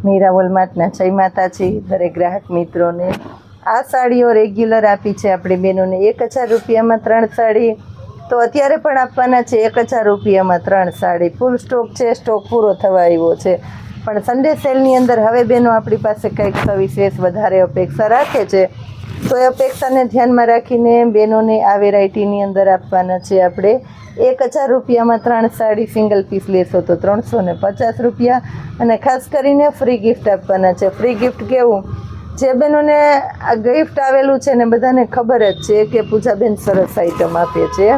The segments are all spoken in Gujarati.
મીરા વોલમાર્ટના જય માતાજી દરેક ગ્રાહક મિત્રોને। આ સાડીઓ રેગ્યુલર આપી છે આપણે બહેનોને 1000 રૂપિયામાં 3 સાડી, તો અત્યારે પણ આપવાના છે 1000 રૂપિયામાં 3 સાડી। ફૂલ સ્ટોક છે, સ્ટોક પૂરો થવા આવ્યો છે, પણ સન્ડે સેલની અંદર હવે બહેનો આપણી પાસે કંઈક સવિશેષ વધારે અપેક્ષા રાખે છે, તો એ અપેક્ષાને ધ્યાનમાં રાખીને બહેનોને આ વેરાયટીની અંદર આપવાના છે આપણે 1000 રૂપિયામાં 3 સાડી। સિંગલ પીસ લેશો તો 350 રૂપિયા, અને ખાસ કરીને ફ્રી ગિફ્ટ આપવાના છે। ફ્રી ગિફ્ટ કેવું, જે બહેનોને આ ગિફ્ટ આવેલું છે ને બધાને ખબર જ છે કે પૂજાબેન સરસ આઈટમ આપે છે,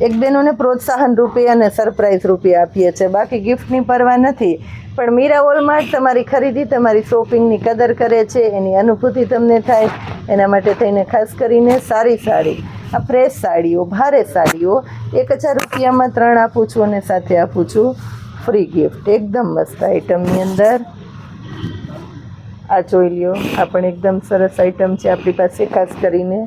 એક બહેનોને પ્રોત્સાહન રૂપે અને સરપ્રાઈઝ રૂપે આપીએ છીએ, બાકી ગિફ્ટની પરવા નથી। પણ મીરા વોલમાર્ટ તમારી ખરીદી, તમારી શોપિંગની કદર કરે છે, એની અનુભૂતિ તમને થાય, એના માટે થઈને ખાસ કરીને સારી સાડી, આ ફ્રેશ સાડીઓ, ભારે સાડીઓ 1000 રૂપિયામાં 3 આપું છું, અને સાથે આપું છું ફ્રી ગિફ્ટ। એકદમ મસ્ત આઈટમની અંદર આ જોઈ લ્યો, આ પણ એકદમ સરસ આઈટમ છે આપણી પાસે। ખાસ કરીને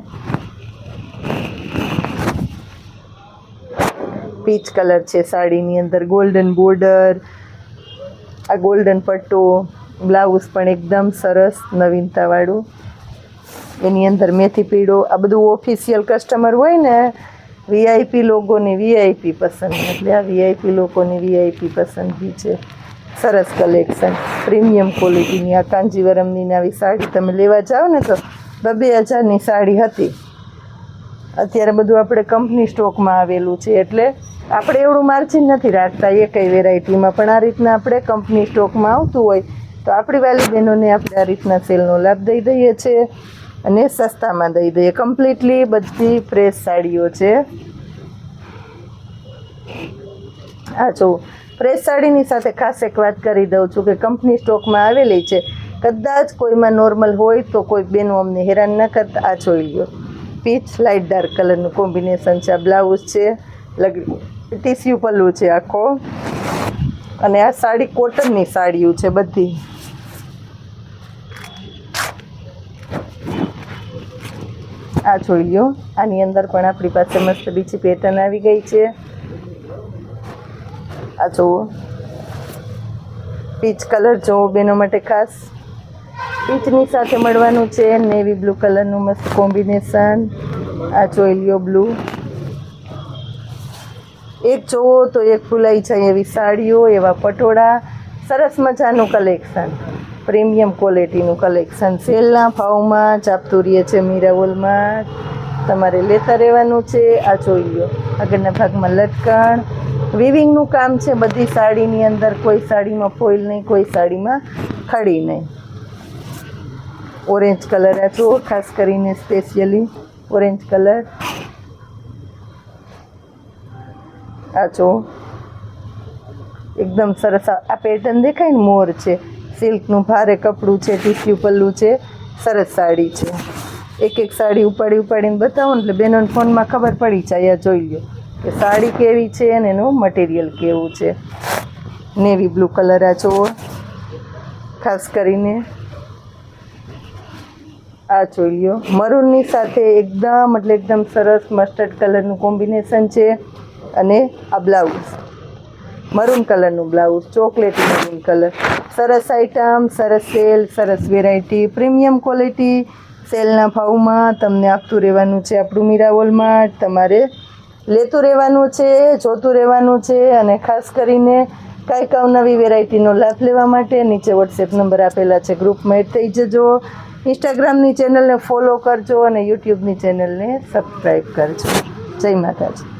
પીચ કલર છે સાડીની અંદર, ગોલ્ડન બોર્ડર, આ ગોલ્ડન પટ્ટો, બ્લાઉઝ પણ એકદમ સરસ નવીનતાવાળું, એની અંદર મેથી પીળો, આ બધું ઓફિશિયલ કસ્ટમર હોય ને, વીઆઈપી લોકોની વીઆઈપી પસંદ, એટલે આ વીઆઈપી લોકોની વીઆઈપી પસંદગી છે। સરસ કલેક્શન, પ્રીમિયમ ક્વોલિટીની આ કાંજીવરમની આવી સાડી તમે લેવા જાઓ ને તો 2000ની સાડી હતી, અત્યારે બધું આપણે કંપની સ્ટોકમાં આવેલું છે, એટલે આપણે એવડું માર્જિન નથી રાખતા એ કઈ વેરાયટીમાં, પણ આ રીતના આપણે કંપની સ્ટોકમાં આવતું હોય તો આપણી વાલી બહેનોને આપણે આ રીતના સેલનો લાભ દઈ દઈએ છીએ, અને સસ્તામાં દઈ દઈએ। કમ્પ્લીટલી બધી ફ્રેશ સાડીઓ છે। આ જો ફ્રેશ સાડીની સાથે ખાસ એક વાત કરી દઉં છું કે કંપની સ્ટોકમાં આવેલી છે, કદાચ કોઈમાં નોર્મલ હોય તો કોઈ બહેનો અમને હેરાન ન કરતા। આ જોઈ લો, પીચ લાઇટ ડાર્ક કલરનું કોમ્બિનેશન છે, આ બ્લાઉઝ છે, ટીસ્યુ પલ્લું છે આખો, અને આ સાડી કોટનની સાડીઓ છે બધી। આ જોઈ લો, આની અંદર પણ આપણી પાસે મસ્ત બીજી પેટર્ન આવી ગઈ છે। આ જુઓ, પીચ કલર જુઓ બેનો માટે ખાસ, પીચની સાથે મળવાનું છે નેવી બ્લુ કલરનું મસ્ત કોમ્બિનેશન। આ જોઈ લ્યો બ્લુ, એક જોવો તો એક ફૂલાઈ જાય એવી સાડીઓ, એવા પટોળા, સરસ મજાનું કલેક્શન, પ્રીમિયમ ક્વોલિટીનું કલેક્શન સેલના ભાવમાં જ આપતું રહીએ છે મીરા વોલમાર્ટ, તમારે લેતા રહેવાનું છે। આ જોઈ લો, આગળના ભાગમાં લટકણ, વિવિંગનું કામ છે બધી સાડીની અંદર, કોઈ સાડીમાં ફોઇલ નહીં, કોઈ સાડીમાં ખડી નહીં। ઓરેન્જ કલર આ જુઓ, ખાસ કરીને સ્પેશિયલી ઓરેન્જ કલર, આ જો એકદમ સરસ આ પેટર્ન દેખાય ને, મોર છે, સિલ્કનું ભારે કપડું છે, ટીસ્યુ પલ્લું છે, સરસ સાડી છે। એક એક સાડી ઉપાડીને બતાવો ને એટલે બહેનોને ફોનમાં ખબર પડી જાય। આ જોઈ લો કે સાડી કેવી છે અને એનું મટીરિયલ કેવું છે। નેવી બ્લુ કલર આ જુઓ, ખાસ કરીને આ જોઈ લો, મરૂનની સાથે એકદમ સરસ મસ્ટર્ડ કલરનું કોમ્બિનેશન છે, અને આ બ્લાઉઝ મરૂન કલરનું બ્લાઉઝ, ચોકલેટી મરૂન કલર, સરસ આઈટમ, સરસ સેલ, સરસ વેરાયટી, પ્રીમિયમ ક્વોલિટી, સેલના ભાવમાં તમને આપતું રહેવાનું છે આપણું મીરા વોલમાર્ટ। તમારે લેતું રહેવાનું છે, જોતું રહેવાનું છે, અને ખાસ કરીને કાંઈક અવનવી વેરાયટીનો લાભ લેવા માટે નીચે વોટ્સએપ નંબર આપેલા છે, ગ્રુપમાં એડ થઈ જજો, ઇન્સ્ટાગ્રામની ચેનલને ફોલો કરજો, અને યુટ્યુબની ચેનલને સબસ્ક્રાઈબ કરજો। જય માતાજી।